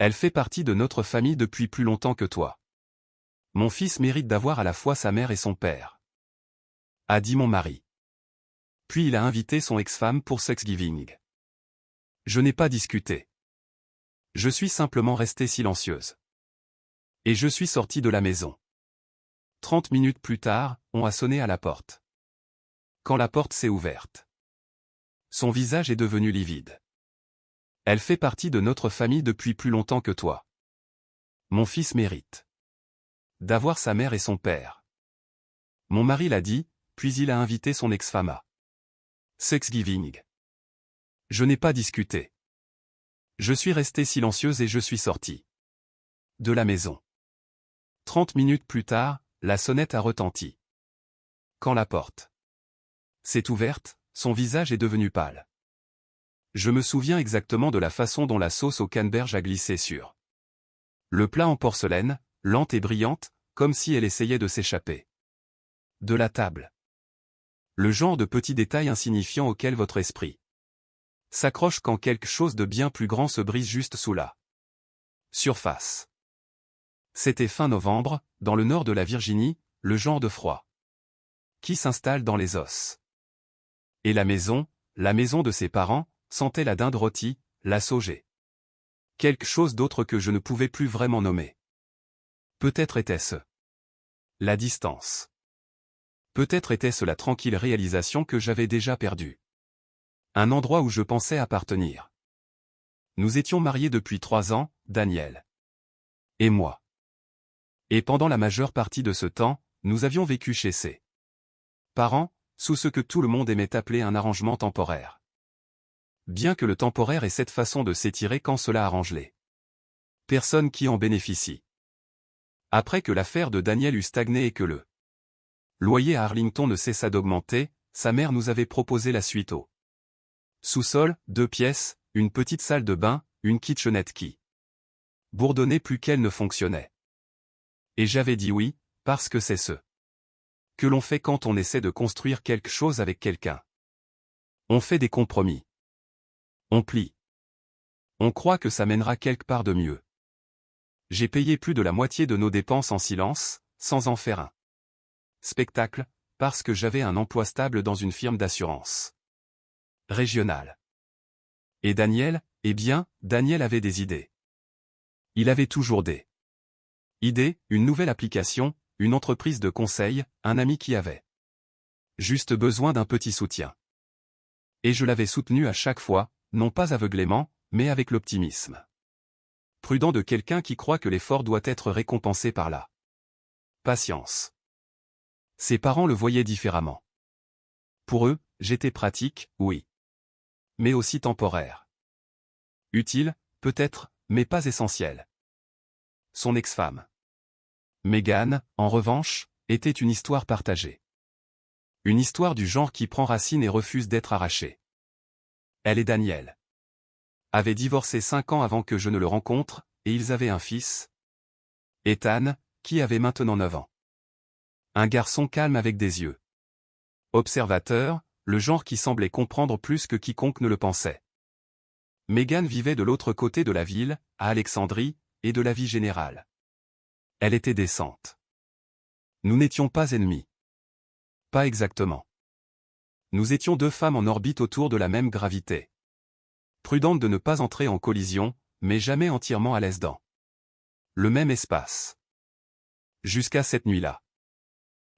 Elle fait partie de notre famille depuis plus longtemps que toi. Mon fils mérite d'avoir à la fois sa mère et son père. A dit mon mari. Puis il a invité son ex-femme pour Thanksgiving. Je n'ai pas discuté. Je suis simplement restée silencieuse. Et je suis sortie de la maison. 30 minutes plus tard, on a sonné à la porte. Quand la porte s'est ouverte, son visage est devenu livide. Elle fait partie de notre famille depuis plus longtemps que toi. Mon fils mérite d'avoir sa mère et son père. Mon mari l'a dit, puis il a invité son ex-femme à Thanksgiving. Je n'ai pas discuté. Je suis restée silencieuse et je suis sortie de la maison. 30 minutes plus tard, la sonnette a retenti. Quand la porte s'est ouverte, son visage est devenu pâle. Je me souviens exactement de la façon dont la sauce au canneberge a glissé sur le plat en porcelaine, lente et brillante, comme si elle essayait de s'échapper de la table. Le genre de petit détail insignifiant auquel votre esprit s'accroche quand quelque chose de bien plus grand se brise juste sous la surface. C'était fin novembre, dans le nord de la Virginie, le genre de froid qui s'installe dans les os. Et la maison de ses parents, sentait la dinde rôtie, la sauge. Quelque chose d'autre que je ne pouvais plus vraiment nommer. Peut-être était-ce la distance. Peut-être était-ce la tranquille réalisation que j'avais déjà perdue. Un endroit où je pensais appartenir. Nous étions mariés depuis 3 ans, Daniel et moi. Et pendant la majeure partie de ce temps, nous avions vécu chez ses parents, sous ce que tout le monde aimait appeler un arrangement temporaire. Bien que le temporaire ait cette façon de s'étirer quand cela arrange les personnes qui en bénéficient. Après que l'affaire de Daniel eut stagné et que le loyer à Arlington ne cessa d'augmenter, sa mère nous avait proposé la suite au sous-sol, 2 pièces, une petite salle de bain, une kitchenette qui bourdonnait plus qu'elle ne fonctionnait. Et j'avais dit oui, parce que c'est ce que l'on fait quand on essaie de construire quelque chose avec quelqu'un. On fait des compromis. On plie. On croit que ça mènera quelque part de mieux. J'ai payé plus de la moitié de nos dépenses en silence, sans en faire un spectacle, parce que j'avais un emploi stable dans une firme d'assurance régionale. Et Daniel, eh bien, Daniel avait des idées. Il avait toujours des idées, une nouvelle application, une entreprise de conseil, un ami qui avait juste besoin d'un petit soutien. Et je l'avais soutenu à chaque fois, non pas aveuglément, mais avec l'optimisme prudent de quelqu'un qui croit que l'effort doit être récompensé par la patience. Ses parents le voyaient différemment. Pour eux, j'étais pratique, oui. Mais aussi temporaire. Utile, peut-être, mais pas essentiel. Son ex-femme, Megan, en revanche, était une histoire partagée. Une histoire du genre qui prend racine et refuse d'être arrachée. Elle et Daniel avaient divorcé 5 ans avant que je ne le rencontre, et ils avaient un fils, Ethan, qui avait maintenant 9 ans. Un garçon calme avec des yeux observateur, le genre qui semblait comprendre plus que quiconque ne le pensait. Megan vivait de l'autre côté de la ville, à Alexandrie, et de la vie générale. Elle était décente. Nous n'étions pas ennemis. Pas exactement. Nous étions 2 femmes en orbite autour de la même gravité. Prudentes de ne pas entrer en collision, mais jamais entièrement à l'aise dans le même espace. Jusqu'à cette nuit-là.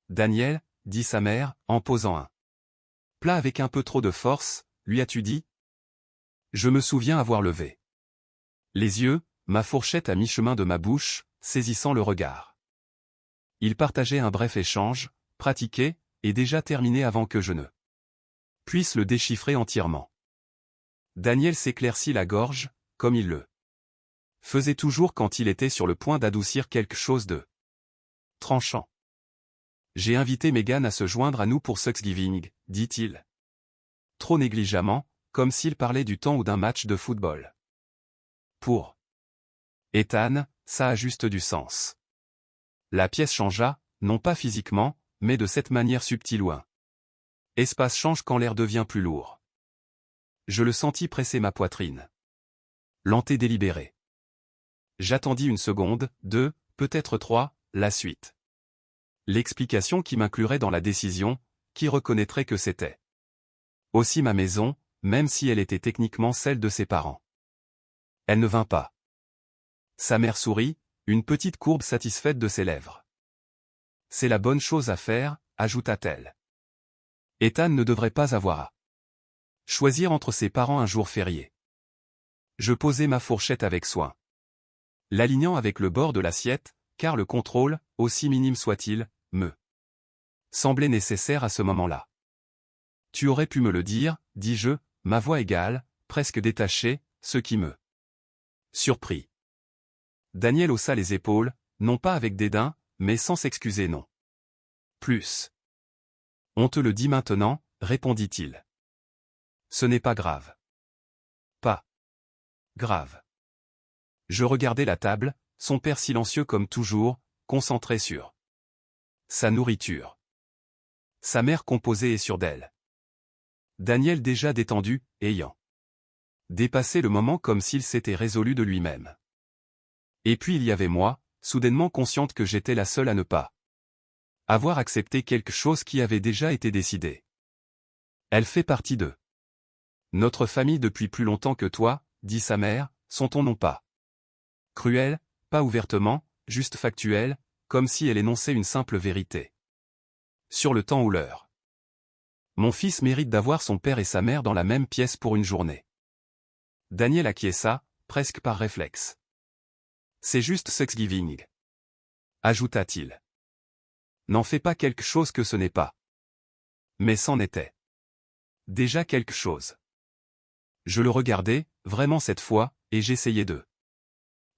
Daniel, dit sa mère, en posant un plat avec un peu trop de force, lui as-tu dit? Je me souviens avoir levé les yeux, ma fourchette à mi-chemin de ma bouche, saisissant le regard. Ils partageaient un bref échange, pratiqué, et déjà terminé avant que je ne puisse le déchiffrer entièrement. Daniel s'éclaircit la gorge, comme il le faisait toujours quand il était sur le point d'adoucir quelque chose de tranchant. J'ai invité Megan à se joindre à nous pour Thanksgiving, dit-il. Trop négligemment, comme s'il parlait du temps ou d'un match de football. Pour Ethan, ça a juste du sens. La pièce changea, non pas physiquement, mais de cette manière subtile où un espace change quand l'air devient plus lourd. Je le sentis presser ma poitrine. Lent et délibéré. J'attendis une seconde, deux, peut-être trois, la suite. L'explication qui m'inclurait dans la décision, qui reconnaîtrait que c'était aussi ma maison, même si elle était techniquement celle de ses parents. Elle ne vint pas. Sa mère sourit, une petite courbe satisfaite de ses lèvres. C'est la bonne chose à faire, ajouta-t-elle. Ethan ne devrait pas avoir à choisir entre ses parents un jour férié. Je posai ma fourchette avec soin, l'alignant avec le bord de l'assiette, car le contrôle, aussi minime soit-il, me semblait nécessaire à ce moment-là. Tu aurais pu me le dire, dis-je, ma voix égale, presque détachée, ce qui me surprit. Daniel haussa les épaules, non pas avec dédain, mais sans s'excuser non plus. On te le dit maintenant, répondit-il. Ce n'est pas grave. Pas grave. Je regardais la table, son père silencieux comme toujours, concentré sur sa nourriture. Sa mère composée et sûre d'elle. Daniel déjà détendu, ayant dépassé le moment comme s'il s'était résolu de lui-même. Et puis il y avait moi, soudainement consciente que j'étais la seule à ne pas avoir accepté quelque chose qui avait déjà été décidé. Elle fait partie de notre famille depuis plus longtemps que toi, dit sa mère, son ton non pas cruel, pas ouvertement, juste factuel, comme si elle énonçait une simple vérité. Sur le temps ou l'heure. Mon fils mérite d'avoir son père et sa mère dans la même pièce pour une journée. Daniel acquiesça, presque par réflexe. C'est juste Thanksgiving, ajouta-t-il. N'en fais pas quelque chose que ce n'est pas. Mais c'en était déjà quelque chose. Je le regardais, vraiment cette fois, et j'essayais de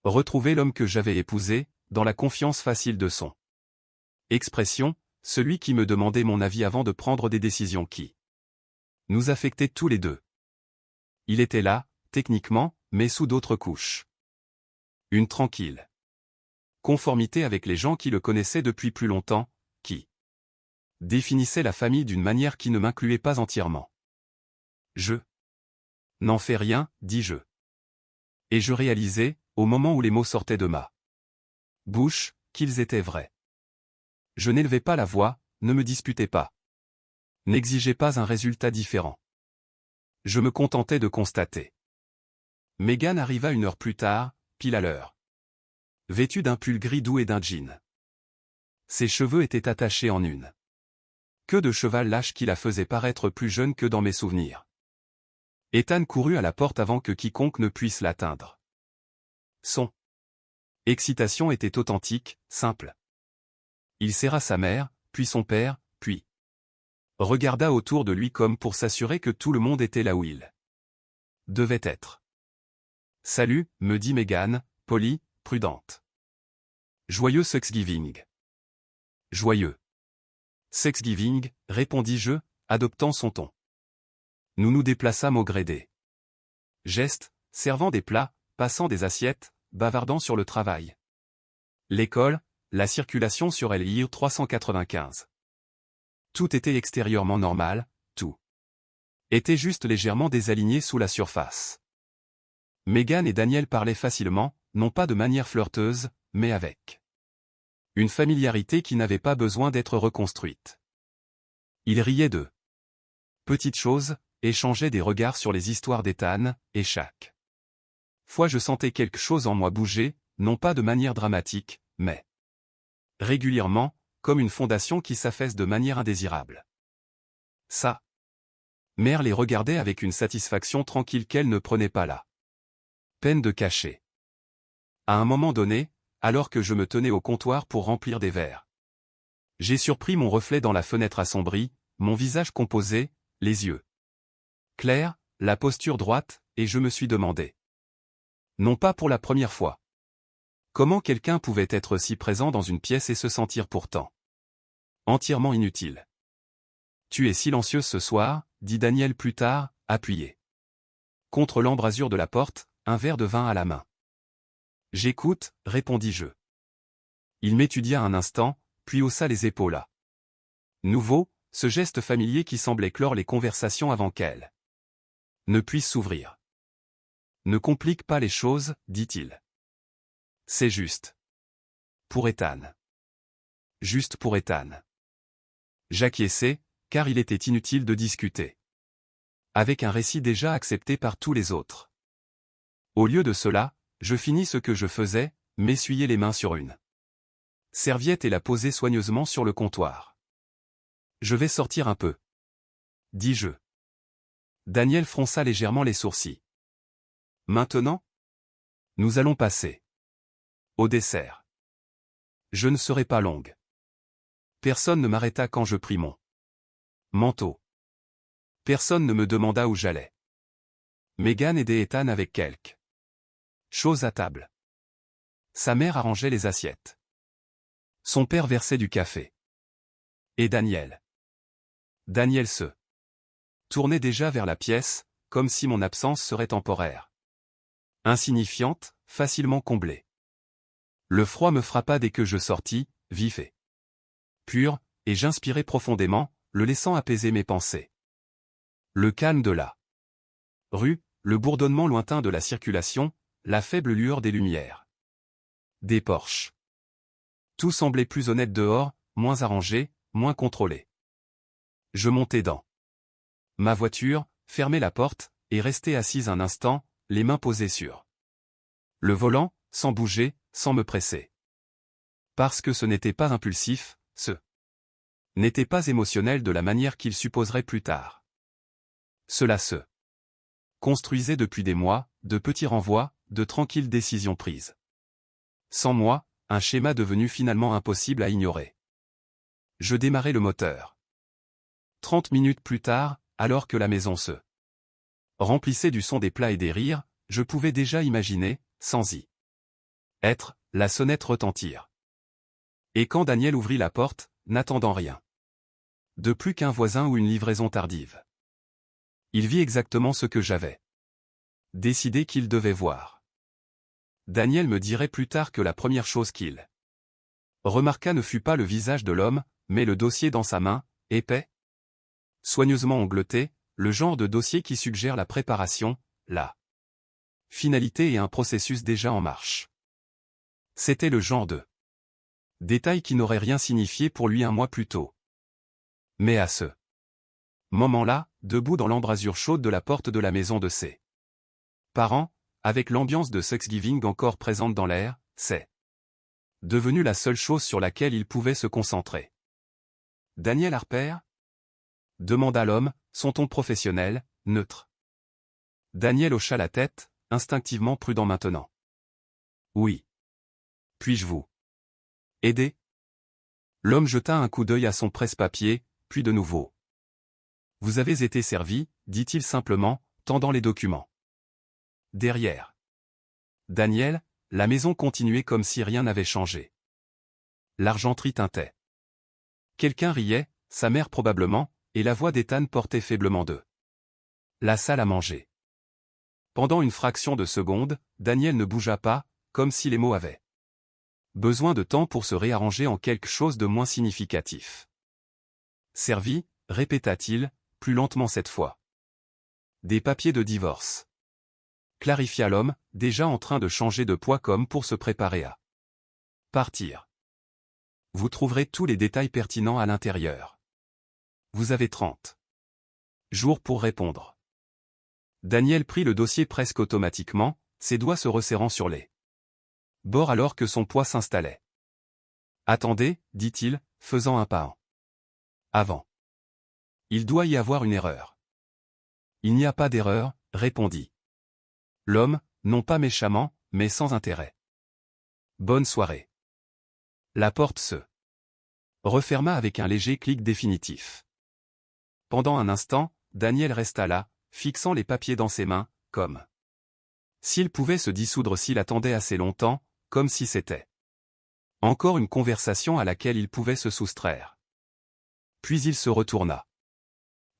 retrouver l'homme que j'avais épousé, dans la confiance facile de son expression, celui qui me demandait mon avis avant de prendre des décisions qui nous affectaient tous les deux. Il était là, techniquement, mais sous d'autres couches. Une tranquille conformité avec les gens qui le connaissaient depuis plus longtemps, qui définissait la famille d'une manière qui ne m'incluait pas entièrement. Je n'en fais rien, dis-je. Et je réalisais, au moment où les mots sortaient de ma bouche, qu'ils étaient vrais. Je n'élevais pas la voix, ne me disputais pas. N'exigeais pas un résultat différent. Je me contentais de constater. Megan arriva 1 heure plus tard, pile à l'heure. Vêtue d'un pull gris doux et d'un jean. Ses cheveux étaient attachés en une queue de cheval lâche qui la faisait paraître plus jeune que dans mes souvenirs. Ethan courut à la porte avant que quiconque ne puisse l'atteindre. Son excitation était authentique, simple. Il serra sa mère, puis son père, puis regarda autour de lui comme pour s'assurer que tout le monde était là où il devait être. Salut, me dit Megan, polie, prudente. Joyeux Thanksgiving. Joyeux Thanksgiving, répondis-je, adoptant son ton. Nous nous déplaçâmes au gré des gestes, servant des plats, passant des assiettes, bavardant sur le travail. L'école, la circulation sur LI 395. Tout était extérieurement normal, tout était juste légèrement désaligné sous la surface. Megan et Daniel parlaient facilement, non pas de manière flirteuse, mais avec une familiarité qui n'avait pas besoin d'être reconstruite. Ils riaient de petites choses, échangeaient des regards sur les histoires d'Ethan, et chaque fois je sentais quelque chose en moi bouger, non pas de manière dramatique, mais régulièrement, comme une fondation qui s'affaisse de manière indésirable. Sa mère les regardait avec une satisfaction tranquille qu'elle ne prenait pas la peine de cacher. À un moment donné, alors que je me tenais au comptoir pour remplir des verres, j'ai surpris mon reflet dans la fenêtre assombrie, mon visage composé, les yeux clairs, la posture droite, et je me suis demandé. Non pas pour la première fois. Comment quelqu'un pouvait être si présent dans une pièce et se sentir pourtant entièrement inutile. Tu es silencieuse ce soir, dit Daniel plus tard, appuyé contre l'embrasure de la porte, un verre de vin à la main. J'écoute, répondis-je. Il m'étudia un instant, puis haussa les épaules à nouveau, ce geste familier qui semblait clore les conversations avant qu'elles ne puissent s'ouvrir. Ne complique pas les choses, dit-il. C'est juste. Pour Ethan. Juste pour Ethan. J'acquiesçai, car il était inutile de discuter. Avec un récit déjà accepté par tous les autres. Au lieu de cela, je finis ce que je faisais, m'essuyer les mains sur une serviette et la poser soigneusement sur le comptoir. Je vais sortir un peu. Dis-je. Daniel fronça légèrement les sourcils. Maintenant? Nous allons passer au dessert. Je ne serai pas longue. Personne ne m'arrêta quand je pris mon manteau. Personne ne me demanda où j'allais. Megan aidait Ethan avec quelque chose à table. Sa mère arrangeait les assiettes. Son père versait du café. Et Daniel se tournait déjà vers la pièce, comme si mon absence serait temporaire. Insignifiante, facilement comblée. Le froid me frappa dès que je sortis, vif et pur, et j'inspirai profondément, le laissant apaiser mes pensées. Le calme de la rue, le bourdonnement lointain de la circulation, la faible lueur des lumières. Des porches. Tout semblait plus honnête dehors, moins arrangé, moins contrôlé. Je montai dans ma voiture, fermai la porte, et restai assise un instant, les mains posées sur le volant, sans bouger, sans me presser. Parce que ce n'était pas impulsif, ce n'était pas émotionnel de la manière qu'il supposerait plus tard. Cela se construisait depuis des mois, de petits renvois, de tranquilles décisions prises. Sans moi, un schéma devenu finalement impossible à ignorer. Je démarrai le moteur. 30 minutes plus tard, alors que la maison se remplissait du son des plats et des rires, je pouvais déjà imaginer, sans y être, la sonnette retentir. Et quand Daniel ouvrit la porte, n'attendant rien de plus qu'un voisin ou une livraison tardive, il vit exactement ce que j'avais décidé qu'il devait voir. Daniel me dirait plus tard que la première chose qu'il remarqua ne fut pas le visage de l'homme, mais le dossier dans sa main, épais, soigneusement ongleté, le genre de dossier qui suggère la préparation, la finalité et un processus déjà en marche. C'était le genre de détail qui n'aurait rien signifié pour lui un mois plus tôt. Mais à ce moment-là, debout dans l'embrasure chaude de la porte de la maison de ses parents, avec l'ambiance de Thanksgiving encore présente dans l'air, c'est devenu la seule chose sur laquelle il pouvait se concentrer. Daniel Harper? Demanda l'homme, son ton professionnel, neutre. Daniel hocha la tête, instinctivement prudent maintenant. Oui. Puis-je vous aider? L'homme jeta un coup d'œil à son presse-papier, puis de nouveau. Vous avez été servi, dit-il simplement, tendant les documents. Derrière Daniel, la maison continuait comme si rien n'avait changé. L'argenterie tintait. Quelqu'un riait, sa mère probablement, et la voix d'Ethan portait faiblement de la salle à manger. Pendant une fraction de seconde, Daniel ne bougea pas, comme si les mots avaient besoin de temps pour se réarranger en quelque chose de moins significatif. Servi, répéta-t-il, plus lentement cette fois. Des papiers de divorce. Clarifia l'homme, déjà en train de changer de poids comme pour se préparer à partir. Vous trouverez tous les détails pertinents à l'intérieur. Vous avez 30 jours pour répondre. Daniel prit le dossier presque automatiquement, ses doigts se resserrant sur les bords alors que son poids s'installait. Attendez, dit-il, faisant un pas en avant. Il doit y avoir une erreur. Il n'y a pas d'erreur, répondit l'homme, non pas méchamment, mais sans intérêt. Bonne soirée. La porte se referma avec un léger clic définitif. Pendant un instant, Daniel resta là, fixant les papiers dans ses mains, comme s'il pouvait se dissoudre s'il attendait assez longtemps, comme si c'était encore une conversation à laquelle il pouvait se soustraire. Puis il se retourna.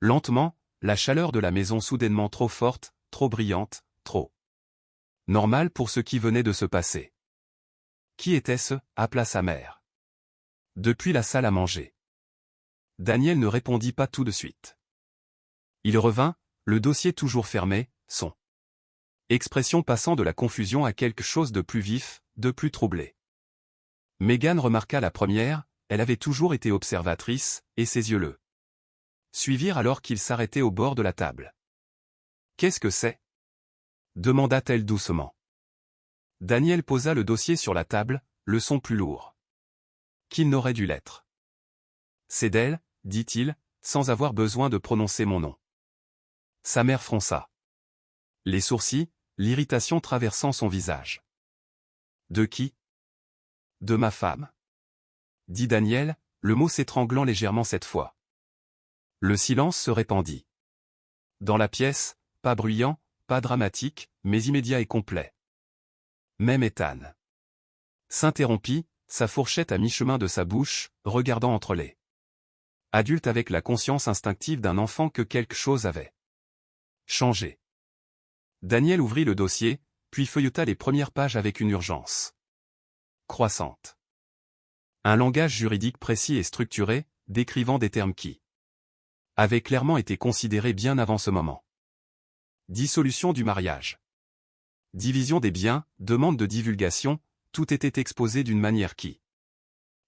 Lentement, la chaleur de la maison soudainement trop forte, trop brillante, trop normale pour ce qui venait de se passer. Qui était-ce? Appela sa mère. Depuis la salle à manger. Daniel ne répondit pas tout de suite. Il revint, le dossier toujours fermé, son expression passant de la confusion à quelque chose de plus vif, de plus troublées. Meghan remarqua la première, elle avait toujours été observatrice, et ses yeux le suivirent alors qu'il s'arrêtait au bord de la table. « Qu'est-ce que c'est » demanda-t-elle doucement. Daniel posa le dossier sur la table, le son plus lourd qu'il n'aurait dû l'être. « C'est d'elle, dit-il, sans avoir besoin de prononcer mon nom. » Sa mère fronça les sourcils, l'irritation traversant son visage. « De qui ? » « De ma femme. » dit Daniel, le mot s'étranglant légèrement cette fois. Le silence se répandit. Dans la pièce, pas bruyant, pas dramatique, mais immédiat et complet. Même Ethan s'interrompit, sa fourchette à mi-chemin de sa bouche, regardant entre les adultes avec la conscience instinctive d'un enfant que quelque chose avait changé. Daniel ouvrit le dossier, puis feuilleta les premières pages avec une urgence croissante. Un langage juridique précis et structuré, décrivant des termes qui avaient clairement été considérés bien avant ce moment. Dissolution du mariage. Division des biens, demande de divulgation, tout était exposé d'une manière qui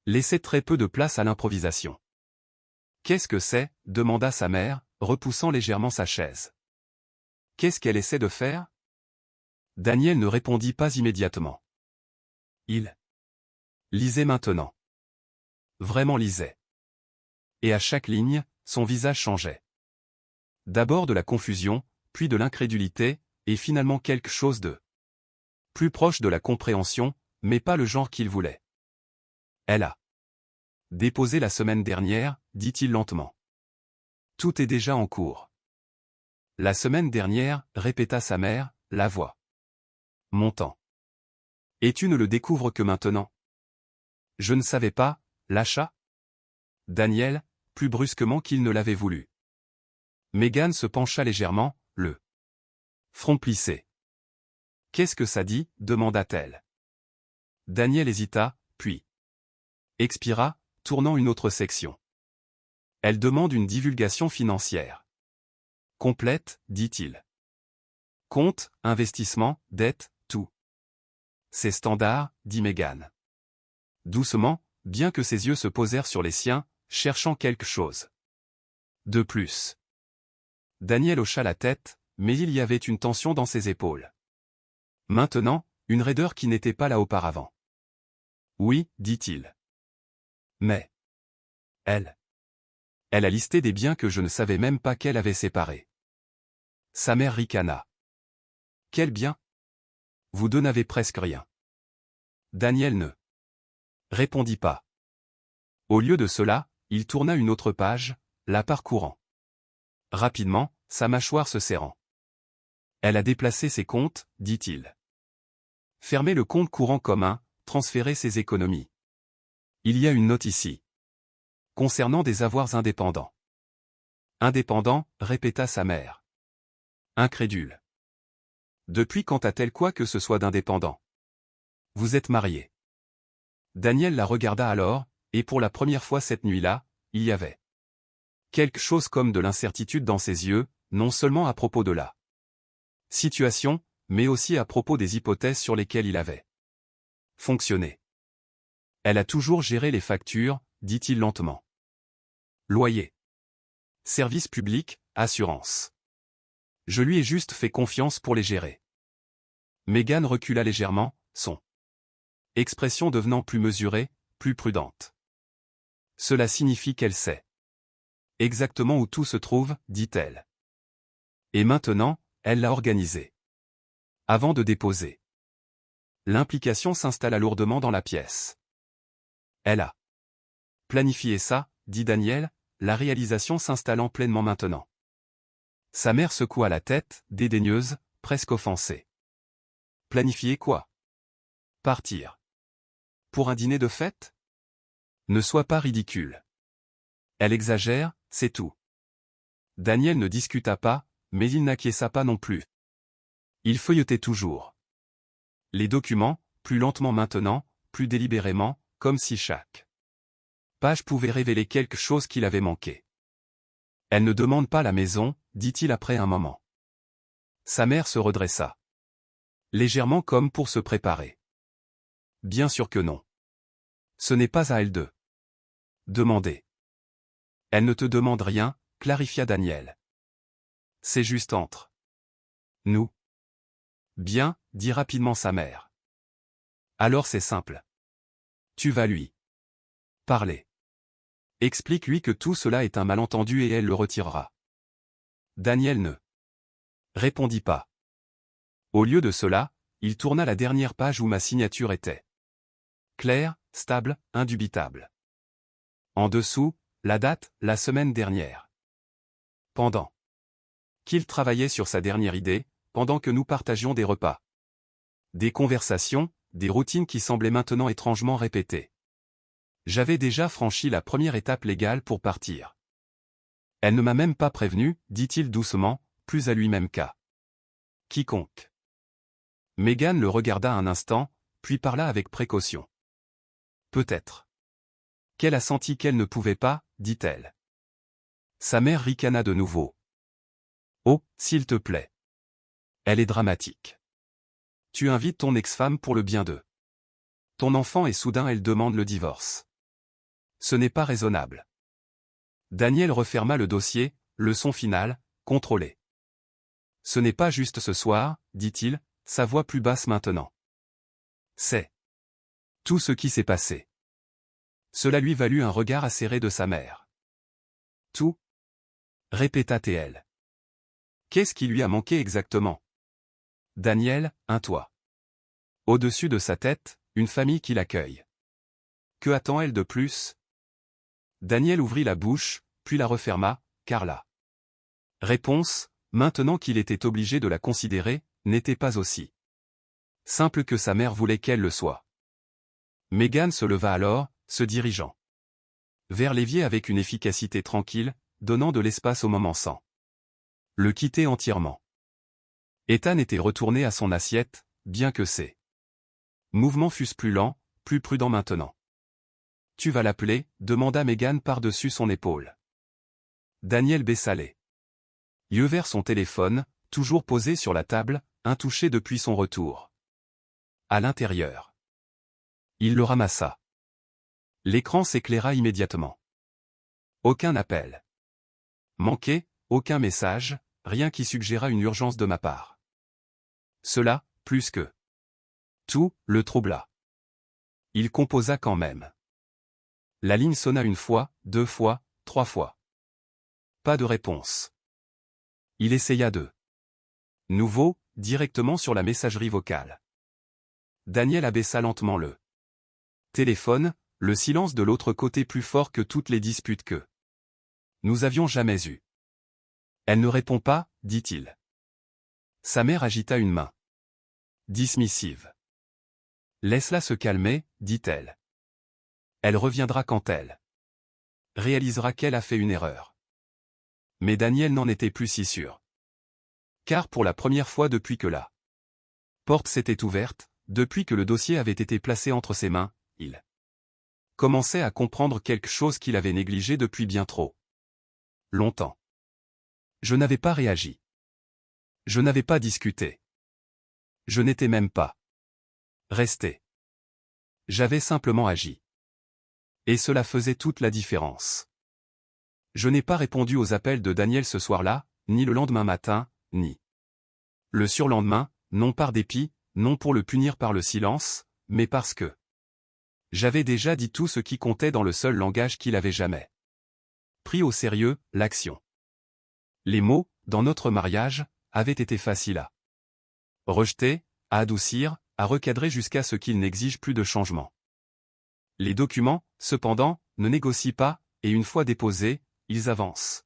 laissait très peu de place à l'improvisation. « Qu'est-ce que c'est » demanda sa mère, repoussant légèrement sa chaise. « Qu'est-ce qu'elle essaie de faire » Daniel ne répondit pas immédiatement. Il lisait maintenant. Vraiment lisait. Et à chaque ligne, son visage changeait. D'abord de la confusion, puis de l'incrédulité, et finalement quelque chose de plus proche de la compréhension, mais pas le genre qu'il voulait. « Elle a déposé la semaine dernière, dit-il lentement. Tout est déjà en cours. » « La semaine dernière, répéta sa mère, la voix montant. « Et tu ne le découvres que maintenant ?» Je ne savais pas, lâcha Daniel, plus brusquement qu'il ne l'avait voulu. Meghan se pencha légèrement, le front plissé. « Qu'est-ce que ça dit » demanda-t-elle. Daniel hésita, puis expira, tournant une autre section. « Elle demande une divulgation financière. » « Complète, dit-il. Compte, investissement, dette, tout. »« C'est standard, dit Meghan. Doucement, bien que ses yeux se posèrent sur les siens, cherchant quelque chose de plus. Daniel hocha la tête, mais il y avait une tension dans ses épaules. Maintenant, une raideur qui n'était pas là auparavant. « Oui, dit-il. Mais elle a listé des biens que je ne savais même pas qu'elle avait séparés. » Sa mère ricana. « Quel bien ? Vous deux n'avez presque rien. » Daniel ne répondit pas. Au lieu de cela, il tourna une autre page, la parcourant. Rapidement, sa mâchoire se serrant. « Elle a déplacé ses comptes, dit-il. Fermé le compte courant commun, transféré ses économies. Il y a une note ici. Concernant des avoirs indépendants. » Indépendants, répéta sa mère. Incrédule. Depuis quand a-t-elle quoi que ce soit d'indépendant ? Vous êtes marié. Daniel la regarda alors, et pour la première fois cette nuit-là, il y avait quelque chose comme de l'incertitude dans ses yeux, non seulement à propos de la situation, mais aussi à propos des hypothèses sur lesquelles il avait fonctionné. Elle a toujours géré les factures, dit-il lentement. Loyer. Service public, assurance. Je lui ai juste fait confiance pour les gérer. Meghan recula légèrement, son expression devenant plus mesurée, plus prudente. Cela signifie qu'elle sait exactement où tout se trouve, dit-elle. Et maintenant, elle l'a organisé. Avant de déposer. L'implication s'installa lourdement dans la pièce. Elle a planifié ça, dit Daniel, la réalisation s'installant pleinement maintenant. Sa mère secoua la tête, dédaigneuse, presque offensée. Planifier quoi ? Partir. Pour un dîner de fête ? Ne sois pas ridicule. Elle exagère, c'est tout. Daniel ne discuta pas, mais il n'acquiesça pas non plus. Il feuilletait toujours les documents, plus lentement maintenant, plus délibérément, comme si chaque page pouvait révéler quelque chose qu'il avait manqué. Elle ne demande pas la maison, dit-il après un moment. Sa mère se redressa. Légèrement comme pour se préparer. bien sûr que non. Ce n'est pas à elle de demander. Elle ne te demande rien, clarifia Daniel. C'est juste entre nous. Bien, dit rapidement sa mère. Alors c'est simple. Tu vas lui parler. Explique-lui que tout cela est un malentendu et elle le retirera. Daniel ne répondit pas. Au lieu de cela, il tourna la dernière page où ma signature était. Claire, stable, indubitable. En dessous, la date, la semaine dernière. Pendant qu'il travaillait sur sa dernière idée, pendant que nous partagions des repas. Des conversations, des routines qui semblaient maintenant étrangement répétées. J'avais déjà franchi la première étape légale pour partir. Elle ne m'a même pas prévenu, dit-il doucement, plus à lui-même qu'à quiconque. Megan le regarda un instant, puis parla avec précaution. Peut-être qu'elle a senti qu'elle ne pouvait pas, dit-elle. Sa mère ricana de nouveau. Oh, s'il te plaît. Elle est dramatique. Tu invites ton ex-femme pour le bien d'eux. Ton enfant et soudain elle demande le divorce. Ce n'est pas raisonnable. Daniel referma le dossier, leçon finale, contrôlée. Ce n'est pas juste ce soir, dit-il, sa voix plus basse maintenant. C'est tout ce qui s'est passé. Cela lui valut un regard acéré de sa mère. Tout, répéta-t-elle. Qu'est-ce qui lui a manqué exactement? Daniel, un toit. Au-dessus de sa tête, une famille qui l'accueille. Que attend-elle de plus? Daniel ouvrit la bouche, puis la referma, car la réponse, maintenant qu'il était obligé de la considérer, n'était pas aussi simple que sa mère voulait qu'elle le soit. Megan se leva alors, se dirigeant vers l'évier avec une efficacité tranquille, donnant de l'espace au moment sans le quitter entièrement. Ethan était retourné à son assiette, bien que ses mouvements fussent plus lents, plus prudents maintenant. Tu vas l'appeler, demanda Megan par-dessus son épaule. Daniel baissa les yeux vers son téléphone, toujours posé sur la table, intouché depuis son retour. À l'intérieur. Il le ramassa. L'écran s'éclaira immédiatement. Aucun appel manqué, aucun message, rien qui suggéra une urgence de ma part. Cela, plus que tout, le troubla. Il composa quand même. La ligne sonna une fois, 2 fois, 3 fois. Pas de réponse. Il essaya de nouveau, directement sur la messagerie vocale. Daniel abaissa lentement le téléphone, le silence de l'autre côté plus fort que toutes les disputes que nous avions jamais eues. Elle ne répond pas, dit-il. Sa mère agita une main dismissive. Laisse-la se calmer, dit-elle. Elle reviendra quand elle réalisera qu'elle a fait une erreur. Mais Daniel n'en était plus si sûr. Car pour la première fois depuis que la porte s'était ouverte, depuis que le dossier avait été placé entre ses mains, il commençait à comprendre quelque chose qu'il avait négligé depuis bien trop longtemps. Je n'avais pas réagi. Je n'avais pas discuté. Je n'étais même pas resté. J'avais simplement agi. Et cela faisait toute la différence. Je n'ai pas répondu aux appels de Daniel ce soir-là, ni le lendemain matin, ni le surlendemain, non par dépit, non pour le punir par le silence, mais parce que j'avais déjà dit tout ce qui comptait dans le seul langage qu'il avait jamais pris au sérieux, l'action. Les mots, dans notre mariage, avaient été faciles à rejeter, à adoucir, à recadrer jusqu'à ce qu'ils n'exigent plus de changement. Les documents, cependant, ne négocient pas, et une fois déposés, ils avancent.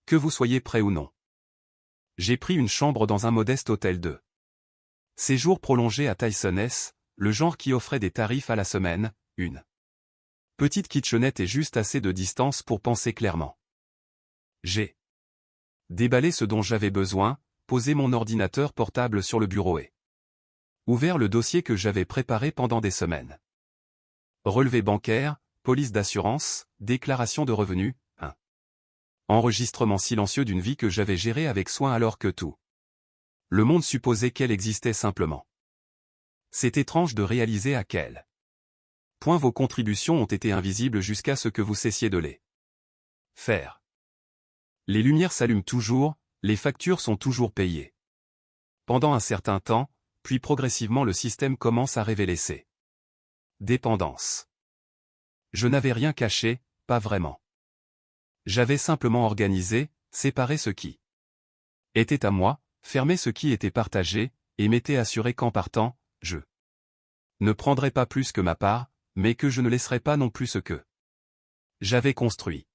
Que vous soyez prêt ou non. J'ai pris une chambre dans un modeste hôtel de séjour prolongé à Tyson's, le genre qui offrait des tarifs à la semaine, une petite kitchenette et juste assez de distance pour penser clairement. J'ai déballé ce dont j'avais besoin, posé mon ordinateur portable sur le bureau et ouvert le dossier que j'avais préparé pendant des semaines. Relevé bancaire, police d'assurance, déclaration de revenus, enregistrement silencieux d'une vie que j'avais gérée avec soin alors que tout le monde supposait qu'elle existait simplement. C'est étrange de réaliser à quel point vos contributions ont été invisibles jusqu'à ce que vous cessiez de les faire. Les lumières s'allument toujours, les factures sont toujours payées. Pendant un certain temps, puis progressivement le système commence à révéler ses dépendances. Je n'avais rien caché, pas vraiment. J'avais simplement organisé, séparé ce qui était à moi, fermé ce qui était partagé, et m'étais assuré qu'en partant, je ne prendrais pas plus que ma part, mais que je ne laisserais pas non plus ce que j'avais construit.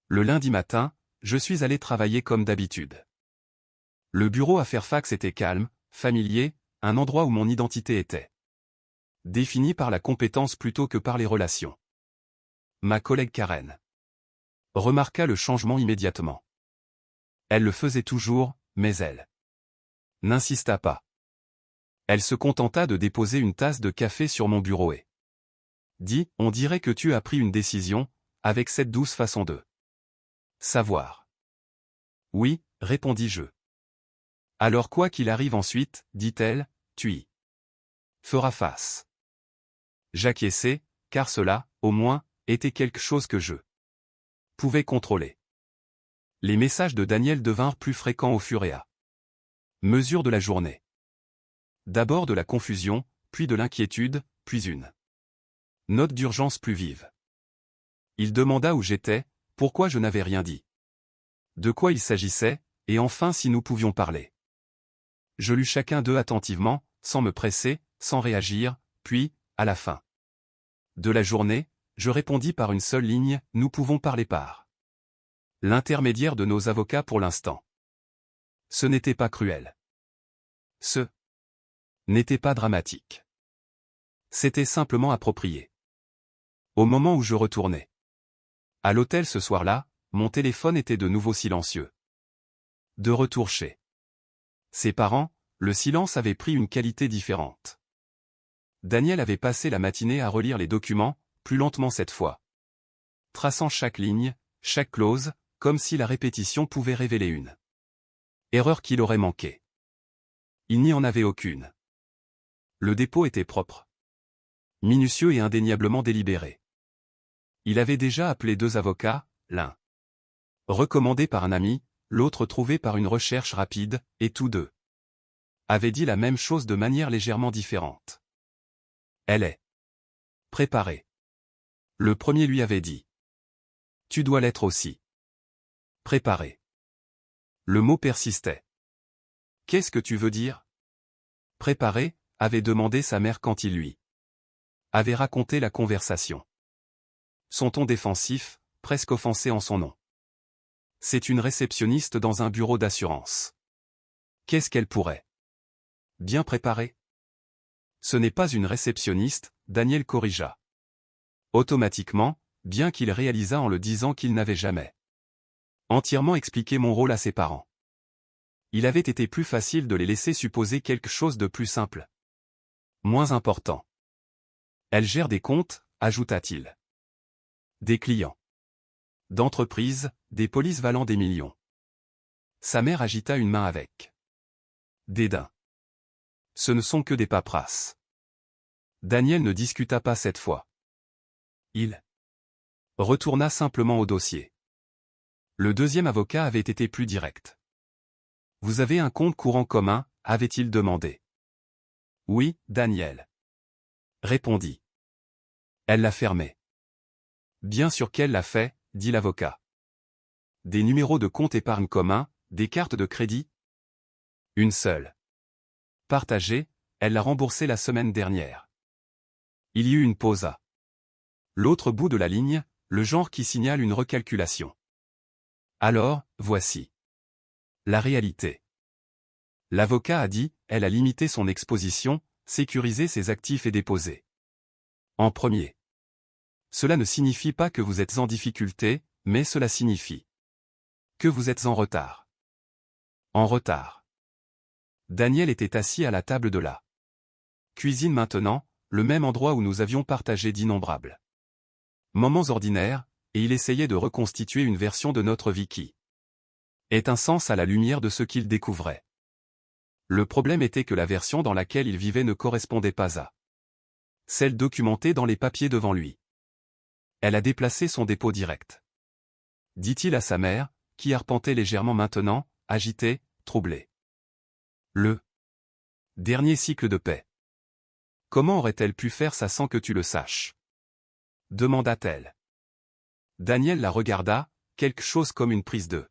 Le lundi matin, je suis allé travailler comme d'habitude. Le bureau à Fairfax était calme, familier, un endroit où mon identité était définie par la compétence plutôt que par les relations. Ma collègue Karen remarqua le changement immédiatement. Elle le faisait toujours, mais elle n'insista pas. Elle se contenta de déposer une tasse de café sur mon bureau et dit « On dirait que tu as pris une décision, avec cette douce façon de savoir. » « Oui, répondis-je. Alors quoi qu'il arrive ensuite, dit-elle, tu y feras face. J'acquiesçai, car cela, au moins, était quelque chose que je pouvais contrôler. Les messages de Daniel devinrent plus fréquents au fur et à mesure de la journée. D'abord de la confusion, puis de l'inquiétude, puis une note d'urgence plus vive. Il demanda où j'étais, pourquoi je n'avais rien dit. De quoi il s'agissait, et enfin si nous pouvions parler. Je lus chacun d'eux attentivement, sans me presser, sans réagir, puis, à la fin de la journée, je répondis par une seule ligne, nous pouvons parler par l'intermédiaire de nos avocats pour l'instant. Ce n'était pas cruel. Ce n'était pas dramatique. C'était simplement approprié. Au moment où je retournais à l'hôtel ce soir-là, mon téléphone était de nouveau silencieux. De retour chez ses parents, le silence avait pris une qualité différente. Daniel avait passé la matinée à relire les documents, plus lentement cette fois. Traçant chaque ligne, chaque clause, comme si la répétition pouvait révéler une erreur qu'il aurait manquée. Il n'y en avait aucune. Le dépôt était propre, minutieux et indéniablement délibéré. Il avait déjà appelé 2 avocats, l'un recommandé par un ami, l'autre trouvé par une recherche rapide, et tous deux avaient dit la même chose de manière légèrement différente. Elle est préparée. Le premier lui avait dit. Tu dois l'être aussi. Préparé. Le mot persistait. Qu'est-ce que tu veux dire? Préparé, avait demandé sa mère quand il lui avait raconté la conversation. Son ton défensif, presque offensé en son nom. C'est une réceptionniste dans un bureau d'assurance. Qu'est-ce qu'elle pourrait bien préparer? Ce n'est pas une réceptionniste, Daniel corrigea. Automatiquement, bien qu'il réalisât en le disant qu'il n'avait jamais entièrement expliqué mon rôle à ses parents. Il avait été plus facile de les laisser supposer quelque chose de plus simple. Moins important. Elle gère des comptes, ajouta-t-il. Des clients. D'entreprises, des polices valant des millions. Sa mère agita une main avec dédain. Ce ne sont que des paperasses. Daniel ne discuta pas cette fois. Il retourna simplement au dossier. Le deuxième avocat avait été plus direct. Vous avez un compte courant commun, avait-il demandé. Oui, Daniel répondit. Elle l'a fermé. Bien sûr qu'elle l'a fait, dit l'avocat. Des numéros de compte épargne commun, des cartes de crédit? Une seule. Partagée, elle l'a remboursée la semaine dernière. Il y eut une pause à l'autre bout de la ligne, le genre qui signale une recalculation. Alors, voici la réalité. L'avocat a dit, elle a limité son exposition, sécurisé ses actifs et déposé. En premier. Cela ne signifie pas que vous êtes en difficulté, mais cela signifie que vous êtes en retard. En retard. Daniel était assis à la table de la cuisine maintenant, le même endroit où nous avions partagé d'innombrables moments ordinaires, et il essayait de reconstituer une version de notre vie qui ait un sens à la lumière de ce qu'il découvrait. Le problème était que la version dans laquelle il vivait ne correspondait pas à celle documentée dans les papiers devant lui. Elle a déplacé son dépôt direct. Dit-il à sa mère, qui arpentait légèrement maintenant, agitée, troublée. Le dernier cycle de paix. Comment aurait-elle pu faire ça sans que tu le saches? Demanda-t-elle. Daniel la regarda, quelque chose comme une prise de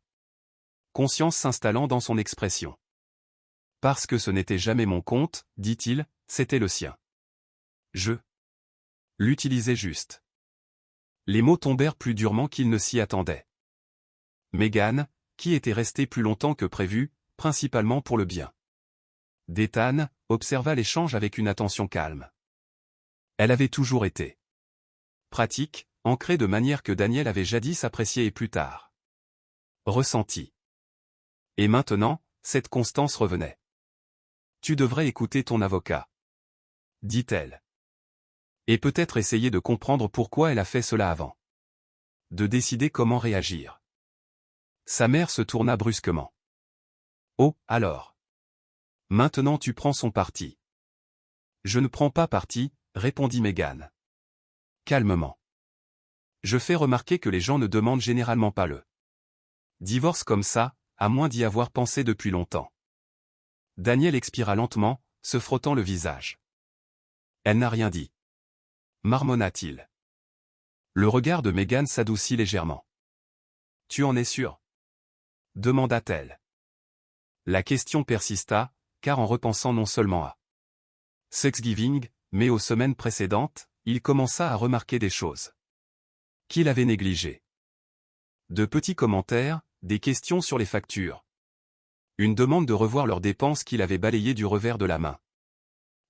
conscience s'installant dans son expression. Parce que ce n'était jamais mon compte, dit-il, c'était le sien. Je l'utilisais juste. Les mots tombèrent plus durement qu'il ne s'y attendait. Megan, qui était restée plus longtemps que prévu, principalement pour le bien d'Ethan, observa l'échange avec une attention calme. Elle avait toujours été pratique, ancrée de manière que Daniel avait jadis appréciée et plus tard ressenti. Et maintenant, cette constance revenait. Tu devrais écouter ton avocat, dit-elle. Et peut-être essayer de comprendre pourquoi elle a fait cela avant. De décider comment réagir. Sa mère se tourna brusquement. Oh, alors. Maintenant tu prends son parti. Je ne prends pas parti, répondit Megan. Calmement. Je fais remarquer que les gens ne demandent généralement pas le divorce comme ça, à moins d'y avoir pensé depuis longtemps. Daniel expira lentement, se frottant le visage. Elle n'a rien dit. Marmonna-t-il. Le regard de Megan s'adoucit légèrement. Tu en es sûr? Demanda-t-elle. La question persista, car en repensant non seulement à Thanksgiving, mais aux semaines précédentes, il commença à remarquer des choses qu'il avait négligées. De petits commentaires, des questions sur les factures. Une demande de revoir leurs dépenses qu'il avait balayées du revers de la main.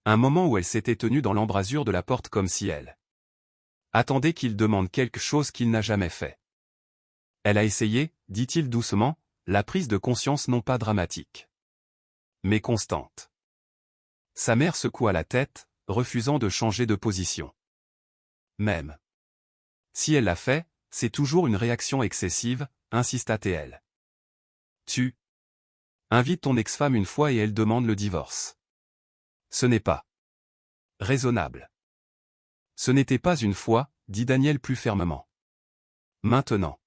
Un moment où elle s'était tenue dans l'embrasure de la porte comme si elle attendait qu'il demande quelque chose qu'il n'a jamais fait. Elle a essayé, dit-il doucement, la prise de conscience non pas dramatique, mais constante. Sa mère secoua la tête, refusant de changer de position. Même si elle l'a fait, c'est toujours une réaction excessive, insista-t-elle. Tu invites ton ex-femme une fois et elle demande le divorce. Ce n'est pas raisonnable. Ce n'était pas une fois, dit Daniel plus fermement. Maintenant.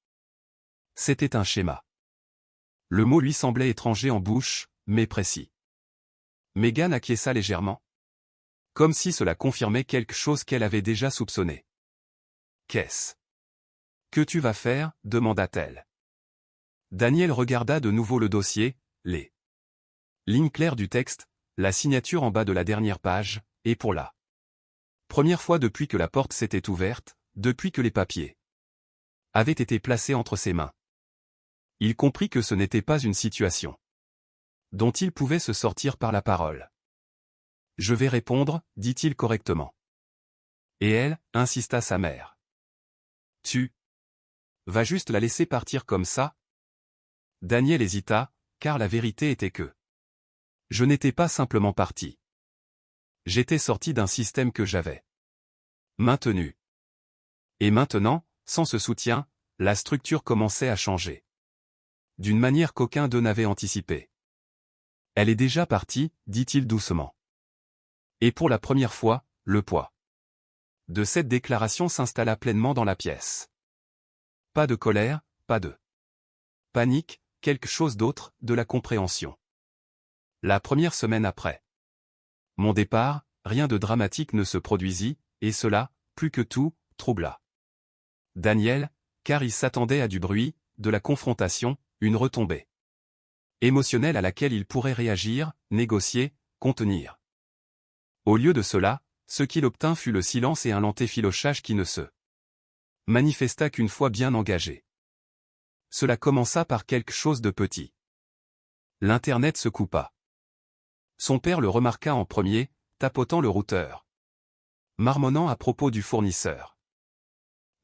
C'était un schéma. Le mot lui semblait étranger en bouche, mais précis. Megan acquiesça légèrement. Comme si cela confirmait quelque chose qu'elle avait déjà soupçonné. Qu'est-ce que tu vas faire? Demanda-t-elle. Daniel regarda de nouveau le dossier, les lignes claires du texte, la signature en bas de la dernière page, et pour la première fois depuis que la porte s'était ouverte, depuis que les papiers avaient été placés entre ses mains. Il comprit que ce n'était pas une situation dont il pouvait se sortir par la parole. Je vais répondre, dit-il correctement. Et elle, insista sa mère. Tu vas juste la laisser partir comme ça? Daniel hésita, car la vérité était que je n'étais pas simplement parti. J'étais sorti d'un système que j'avais maintenu. Et maintenant, sans ce soutien, la structure commençait à changer. D'une manière qu'aucun d'eux n'avait anticipé. Elle est déjà partie, dit-il doucement. Et pour la première fois, le poids de cette déclaration s'installa pleinement dans la pièce. Pas de colère, pas de panique, quelque chose d'autre, de la compréhension. La première semaine après mon départ, rien de dramatique ne se produisit, et cela, plus que tout, troubla Daniel, car il s'attendait à du bruit, de la confrontation, une retombée émotionnelle à laquelle il pourrait réagir, négocier, contenir. Au lieu de cela, ce qu'il obtint fut le silence et un lent effilochage qui ne se manifesta qu'une fois bien engagé. Cela commença par quelque chose de petit. L'Internet se coupa. Son père le remarqua en premier, tapotant le routeur, marmonnant à propos du fournisseur.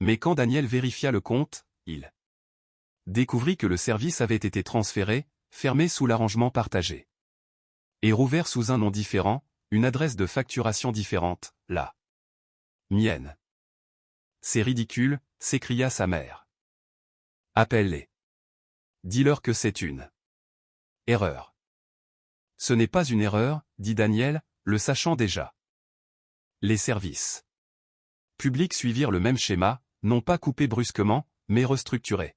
Mais quand Daniel vérifia le compte, il découvrit que le service avait été transféré, fermé sous l'arrangement partagé. Et rouvert sous un nom différent, une adresse de facturation différente, la mienne. C'est ridicule, s'écria sa mère. Appelle-les. Dis-leur que c'est une erreur. Ce n'est pas une erreur, dit Daniel, le sachant déjà. Les services publics suivirent le même schéma, non pas coupés brusquement, mais restructurés.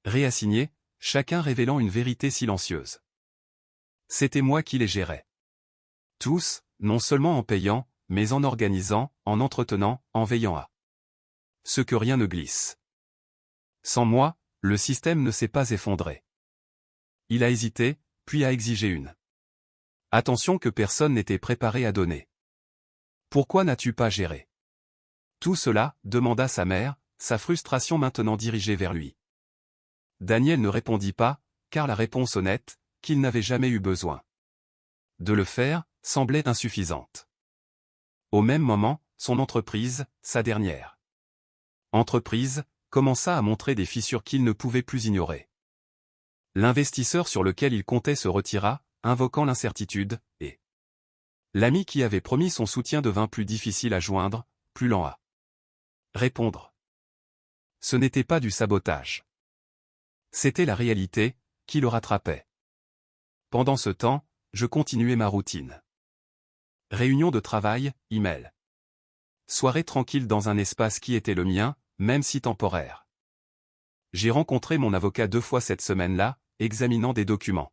Réassignés, chacun révélant une vérité silencieuse. C'était moi qui les gérais. Tous, non seulement en payant, mais en organisant, en entretenant, en veillant à ce que rien ne glisse. Sans moi, le système ne s'est pas effondré. Il a hésité, puis a exigé une attention que personne n'était préparé à donner. Pourquoi n'as-tu pas géré tout cela, demanda sa mère, sa frustration maintenant dirigée vers lui. Daniel ne répondit pas, car la réponse honnête, qu'il n'avait jamais eu besoin de le faire, semblait insuffisante. Au même moment, son entreprise, sa dernière entreprise, commença à montrer des fissures qu'il ne pouvait plus ignorer. L'investisseur sur lequel il comptait se retira, invoquant l'incertitude, et l'ami qui avait promis son soutien devint plus difficile à joindre, plus lent à répondre. Ce n'était pas du sabotage. C'était la réalité, qui le rattrapait. Pendant ce temps, je continuais ma routine. Réunion de travail, email. Soirée tranquille dans un espace qui était le mien, même si temporaire. J'ai rencontré mon avocat 2 fois cette semaine-là, examinant des documents.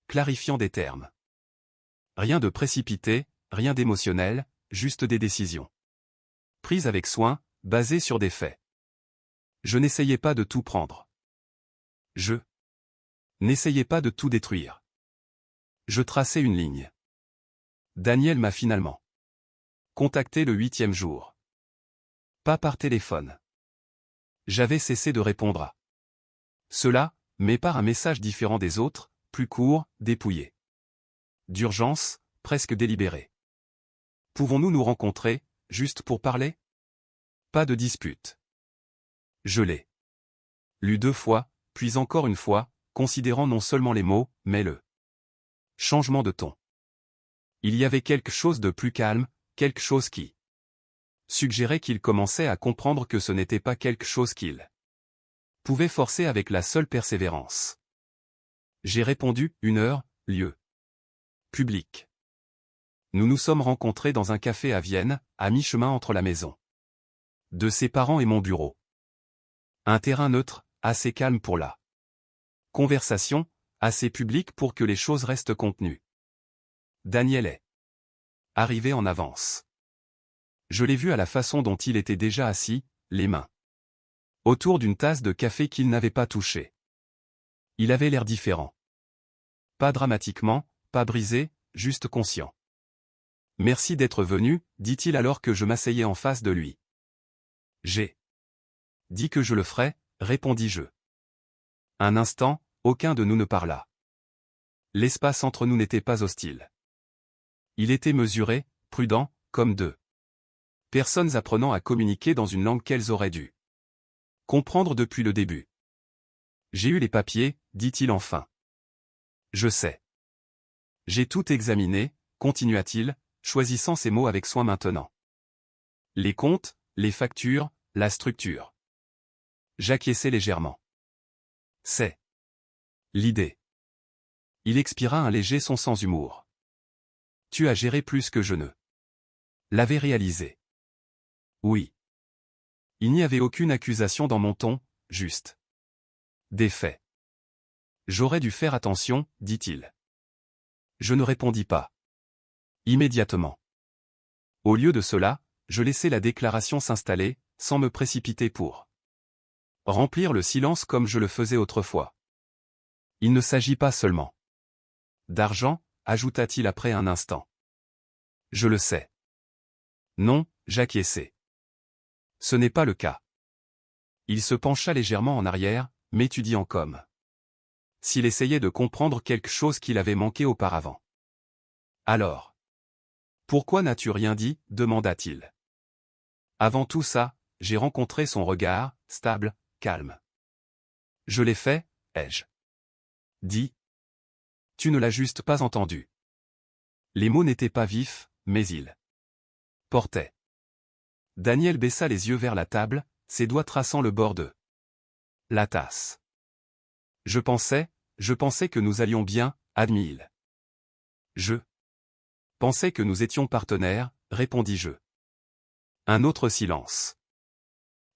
Clarifiant des termes. Rien de précipité, rien d'émotionnel, juste des décisions. Prises avec soin, basées sur des faits. Je n'essayais pas de tout prendre. Je n'essayais pas de tout détruire. Je traçais une ligne. Daniel m'a finalement contacté le 8e jour. Pas par téléphone. J'avais cessé de répondre à cela, mais par un message différent des autres, plus court, dépouillé. D'urgence, presque délibéré. Pouvons-nous nous rencontrer, juste pour parler? Pas de dispute. Je l'ai lu 2 fois, puis encore une fois, considérant non seulement les mots, mais le changement de ton. Il y avait quelque chose de plus calme, quelque chose qui suggérait qu'il commençait à comprendre que ce n'était pas quelque chose qu'il pouvait forcer avec la seule persévérance. J'ai répondu, 1 heure, lieu public. Nous nous sommes rencontrés dans un café à Vienne, à mi-chemin entre la maison de ses parents et mon bureau. Un terrain neutre, assez calme pour la conversation, assez public pour que les choses restent contenues. Daniel est arrivé en avance. Je l'ai vu à la façon dont il était déjà assis, les mains autour d'une tasse de café qu'il n'avait pas touchée. Il avait l'air différent. Pas dramatiquement, pas brisé, juste conscient. Merci d'être venu, dit-il alors que je m'asseyais en face de lui. J'ai dit que je le ferais, répondis-je. Un instant, aucun de nous ne parla. L'espace entre nous n'était pas hostile. Il était mesuré, prudent, comme deux personnes apprenant à communiquer dans une langue qu'elles auraient dû comprendre depuis le début. J'ai eu les papiers, dit-il enfin. Je sais. J'ai tout examiné, continua-t-il, choisissant ses mots avec soin maintenant. Les comptes, les factures, la structure. J'acquiesçai légèrement. C'est l'idée. Il expira un léger son sans humour. Tu as géré plus que je ne l'avais réalisé. Oui. Il n'y avait aucune accusation dans mon ton, juste des faits. J'aurais dû faire attention, dit-il. Je ne répondis pas. Immédiatement. Au lieu de cela, je laissai la déclaration s'installer, sans me précipiter pour remplir le silence comme je le faisais autrefois. Il ne s'agit pas seulement d'argent, ajouta-t-il après un instant. Je le sais. Non, j'acquiesçai. Ce n'est pas le cas. Il se pencha légèrement en arrière, m'étudiant comme s'il essayait de comprendre quelque chose qu'il avait manqué auparavant. Alors. Pourquoi n'as-tu rien dit, demanda-t-il. Avant tout ça, j'ai rencontré son regard, stable, calme. Je l'ai fait, ai-je dit. Tu ne l'as juste pas entendu. Les mots n'étaient pas vifs, mais ils portaient. Daniel baissa les yeux vers la table, ses doigts traçant le bord de la tasse. Je pensais que nous allions bien, admit-il. Je pensais que nous étions partenaires, répondis-je. Un autre silence.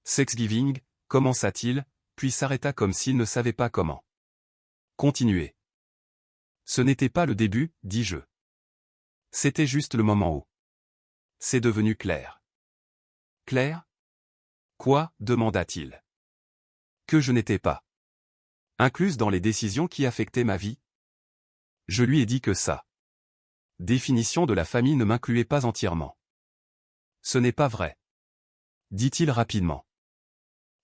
Thanksgiving, commença-t-il, puis s'arrêta comme s'il ne savait pas comment continuer. Ce n'était pas le début, dis-je. C'était juste le moment où c'est devenu clair. Clair? Quoi? Demanda-t-il. Que je n'étais pas incluse dans les décisions qui affectaient ma vie? Je lui ai dit que sa définition de la famille ne m'incluait pas entièrement. Ce n'est pas vrai, dit-il rapidement.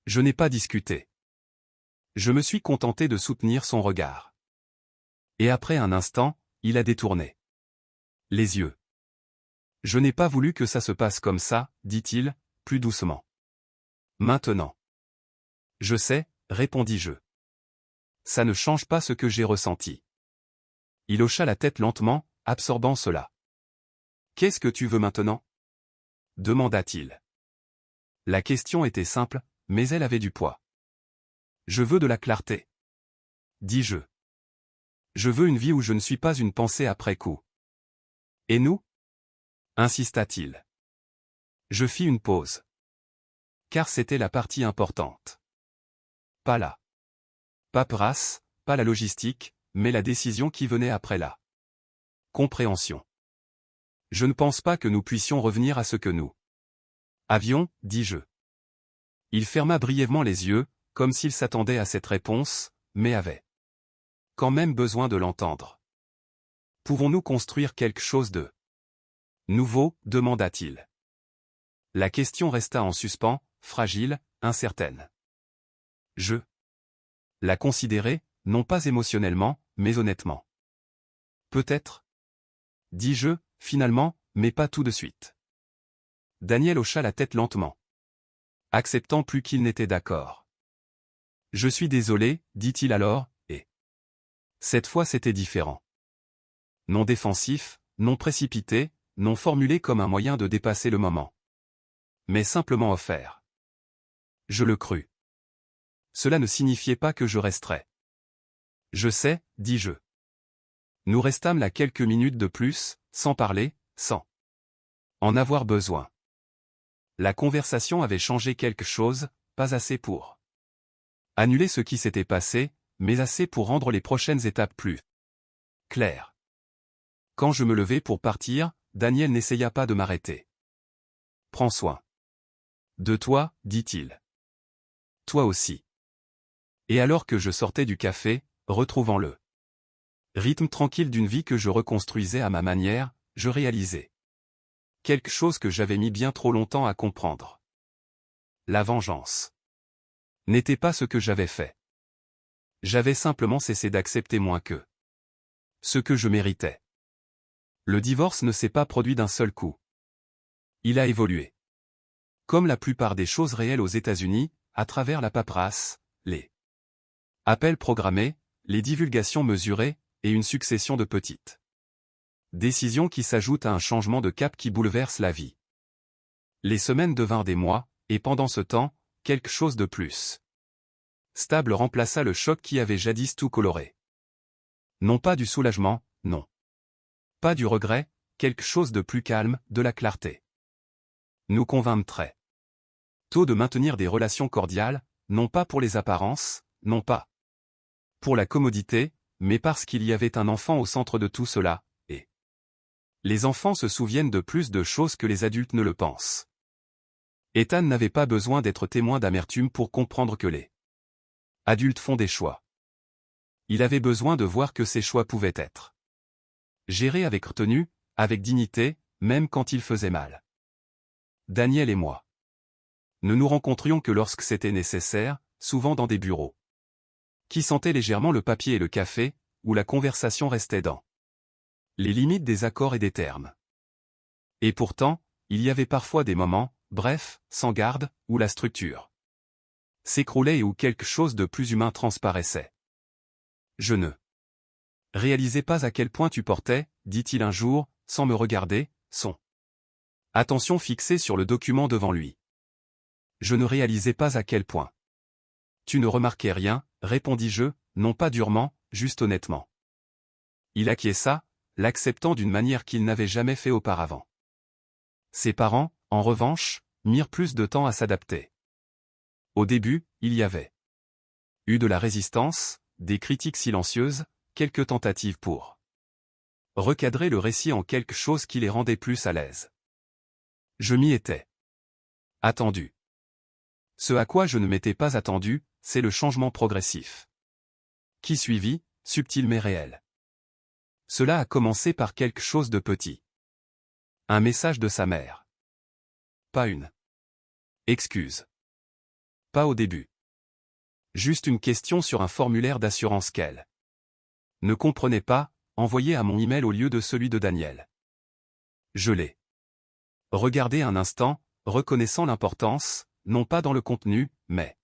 Je n'ai pas discuté. Je me suis contenté de soutenir son regard. Et après un instant, il a détourné les yeux. Je n'ai pas voulu que ça se passe comme ça, dit-il, plus doucement. Maintenant. Je sais, répondis-je. Ça ne change pas ce que j'ai ressenti. Il hocha la tête lentement, absorbant cela. Qu'est-ce que tu veux maintenant? Demanda-t-il. La question était simple, mais elle avait du poids. Je veux de la clarté. Dis-je. Je veux une vie où je ne suis pas une pensée après coup. Et nous? Insista-t-il. Je fis une pause. Car c'était la partie importante. Pas la paperasse, pas la logistique, mais la décision qui venait après la compréhension. Je ne pense pas que nous puissions revenir à ce que nous avions, dis-je. Il ferma brièvement les yeux, comme s'il s'attendait à cette réponse, mais avait quand même besoin de l'entendre. Pouvons-nous construire quelque chose de nouveau? Demanda-t-il. La question resta en suspens, fragile, incertaine. Je la considérais, non pas émotionnellement, mais honnêtement. Peut-être, dis-je, finalement, mais pas tout de suite. Daniel hocha la tête lentement, acceptant plus qu'il n'était d'accord. Je suis désolé, dit-il alors, et cette fois c'était différent. Non défensif, non précipité, non formulé comme un moyen de dépasser le moment. Mais simplement offert. Je le crus. Cela ne signifiait pas que je resterais. Je sais, dis-je. Nous restâmes là quelques minutes de plus, sans parler, sans en avoir besoin. La conversation avait changé quelque chose, pas assez pour annuler ce qui s'était passé, mais assez pour rendre les prochaines étapes plus claires. Quand je me levai pour partir, Daniel n'essaya pas de m'arrêter. Prends soin de toi, dit-il. Toi aussi. Et alors que je sortais du café, retrouvant le rythme tranquille d'une vie que je reconstruisais à ma manière, je réalisais quelque chose que j'avais mis bien trop longtemps à comprendre. La vengeance n'était pas ce que j'avais fait. J'avais simplement cessé d'accepter moins que ce que je méritais. Le divorce ne s'est pas produit d'un seul coup. Il a évolué. Comme la plupart des choses réelles aux États-Unis, à travers la paperasse, les appels programmés, les divulgations mesurées, et une succession de petites décisions qui s'ajoutent à un changement de cap qui bouleverse la vie. Les semaines devinrent des mois, et pendant ce temps, quelque chose de plus stable remplaça le choc qui avait jadis tout coloré. Non pas du soulagement, non. Pas du regret, quelque chose de plus calme, de la clarté. Nous convînmes très tôt de maintenir des relations cordiales, non pas pour les apparences, non pas pour la commodité, mais parce qu'il y avait un enfant au centre de tout cela, et les enfants se souviennent de plus de choses que les adultes ne le pensent. Ethan n'avait pas besoin d'être témoin d'amertume pour comprendre que les adultes font des choix. Il avait besoin de voir que ces choix pouvaient être gérés avec retenue, avec dignité, même quand ils faisaient mal. Daniel et moi ne nous rencontrions que lorsque c'était nécessaire, souvent dans des bureaux qui sentaient légèrement le papier et le café, où la conversation restait dans les limites des accords et des termes. Et pourtant, il y avait parfois des moments, brefs, sans garde, où la structure s'écroulait et où quelque chose de plus humain transparaissait. Je ne réalisais pas à quel point tu portais, dit-il un jour, sans me regarder, son attention fixée sur le document devant lui. Je ne réalisais pas à quel point. Tu ne remarquais rien, répondis-je, non pas durement, juste honnêtement. Il acquiesça, l'acceptant d'une manière qu'il n'avait jamais fait auparavant. Ses parents, en revanche, mirent plus de temps à s'adapter. Au début, il y avait eu de la résistance, des critiques silencieuses, quelques tentatives pour recadrer le récit en quelque chose qui les rendait plus à l'aise. Je m'y étais attendu. Ce à quoi je ne m'étais pas attendu, c'est le changement progressif qui suivit, subtil mais réel. Cela a commencé par quelque chose de petit. Un message de sa mère. Pas une excuse. Pas au début. Juste une question sur un formulaire d'assurance qu'elle ne comprenait pas, envoyé à mon email au lieu de celui de Daniel. Je l'ai regardé un instant, reconnaissant l'importance, non pas dans le contenu, mais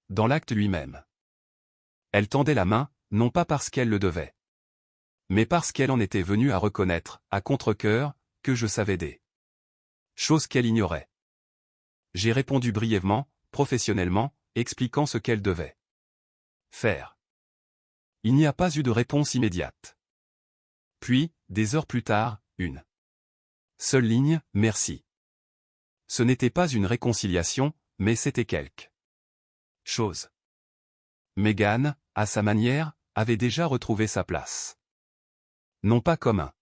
dans l'acte lui-même. Elle tendait la main, non pas parce qu'elle le devait, mais parce qu'elle en était venue à reconnaître, à contre-cœur, que je savais des choses qu'elle ignorait. J'ai répondu brièvement, professionnellement, expliquant ce qu'elle devait faire. Il n'y a pas eu de réponse immédiate. Puis, des heures plus tard, une seule ligne, merci. Ce n'était pas une réconciliation, mais c'était quelque chose. Megan, à sa manière, avait déjà retrouvé sa place. Non pas comme un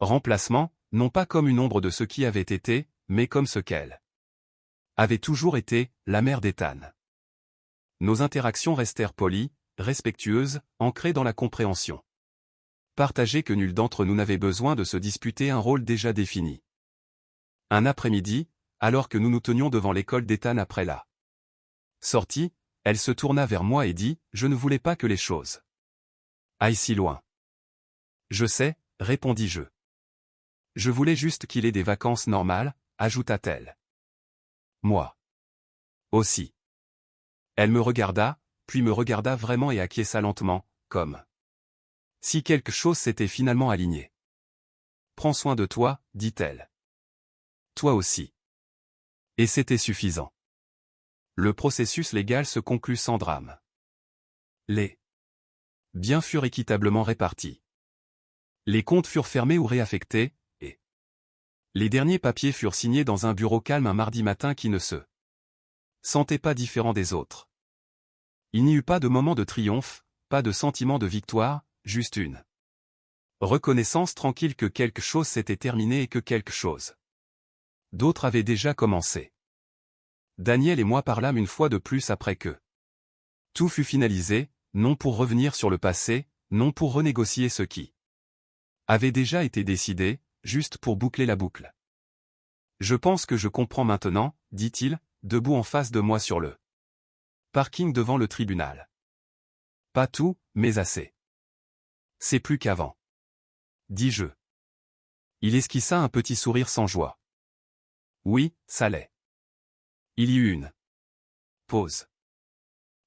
remplacement, non pas comme une ombre de ce qui avait été, mais comme ce qu'elle avait toujours été, la mère d'Ethan. Nos interactions restèrent polies, respectueuses, ancrées dans la compréhension partagée que nul d'entre nous n'avait besoin de se disputer un rôle déjà défini. Un après-midi, alors que nous nous tenions devant l'école d'Ethan après la sortie, elle se tourna vers moi et dit « Je ne voulais pas que les choses aillent si loin. » « Je sais, répondis-je. Je voulais juste qu'il ait des vacances normales, ajouta-t-elle. Moi aussi. Elle me regarda, puis me regarda vraiment et acquiesça lentement, comme si quelque chose s'était finalement aligné. Prends soin de toi, dit-elle. Toi aussi. Et c'était suffisant. Le processus légal se conclut sans drame. Les biens furent équitablement répartis. Les comptes furent fermés ou réaffectés, et les derniers papiers furent signés dans un bureau calme un mardi matin qui ne se sentait pas différent des autres. Il n'y eut pas de moment de triomphe, pas de sentiment de victoire, juste une reconnaissance tranquille que quelque chose s'était terminé et que quelque chose d'autre avait déjà commencé. Daniel et moi parlâmes une fois de plus après que tout fut finalisé, non pour revenir sur le passé, non pour renégocier ce qui avait déjà été décidé, juste pour boucler la boucle. Je pense que je comprends maintenant, dit-il, debout en face de moi sur le parking devant le tribunal. Pas tout, mais assez. C'est plus qu'avant. Dis-je. Il esquissa un petit sourire sans joie. Oui, ça l'est. Il y eut une pause.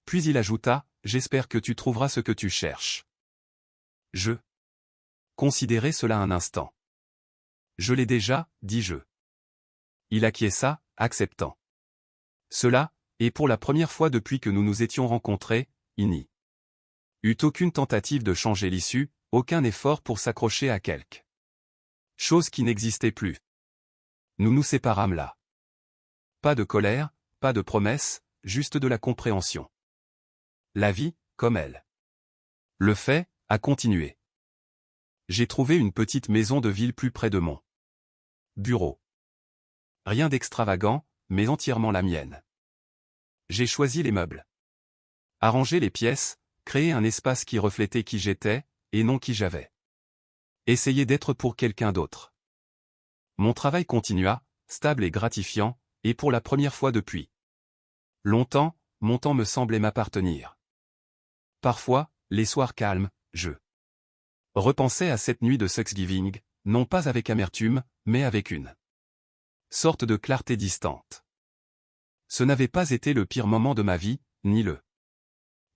Puis il ajouta, j'espère que tu trouveras ce que tu cherches. Je considérai cela un instant. Je l'ai déjà, dis-je. Il acquiesça, acceptant cela, et pour la première fois depuis que nous nous étions rencontrés, il n'y eut aucune tentative de changer l'issue, aucun effort pour s'accrocher à quelque chose qui n'existait plus. Nous nous séparâmes là. Pas de colère, pas de promesses, juste de la compréhension. La vie, comme elle le fait, a continué. J'ai trouvé une petite maison de ville plus près de mon bureau. Rien d'extravagant, mais entièrement la mienne. J'ai choisi les meubles. Arrangé les pièces, créé un espace qui reflétait qui j'étais, et non qui j'avais essayé d'être pour quelqu'un d'autre. Mon travail continua, stable et gratifiant, et pour la première fois depuis longtemps, mon temps me semblait m'appartenir. Parfois, les soirs calmes, je repensais à cette nuit de Thanksgiving, non pas avec amertume, mais avec une sorte de clarté distante. Ce n'avait pas été le pire moment de ma vie, ni le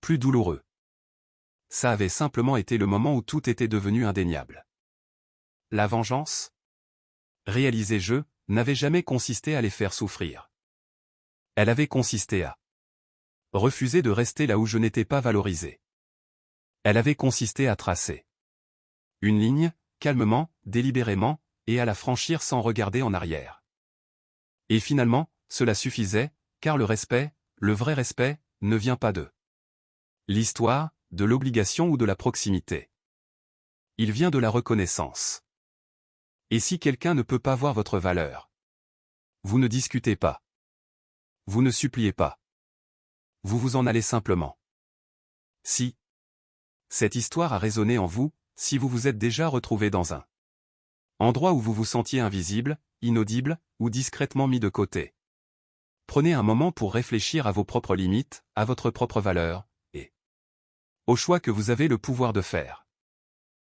plus douloureux. Ça avait simplement été le moment où tout était devenu indéniable. La vengeance, réalisais-je, n'avait jamais consisté à les faire souffrir. Elle avait consisté à refuser de rester là où je n'étais pas valorisé. Elle avait consisté à tracer une ligne, calmement, délibérément, et à la franchir sans regarder en arrière. Et finalement, cela suffisait, car le respect, le vrai respect, ne vient pas de l'histoire, de l'obligation ou de la proximité. Il vient de la reconnaissance. Et si quelqu'un ne peut pas voir votre valeur, vous ne discutez pas. Vous ne suppliez pas. Vous vous en allez simplement. Si cette histoire a résonné en vous, si vous vous êtes déjà retrouvé dans un endroit où vous vous sentiez invisible, inaudible, ou discrètement mis de côté, prenez un moment pour réfléchir à vos propres limites, à votre propre valeur, et au choix que vous avez le pouvoir de faire.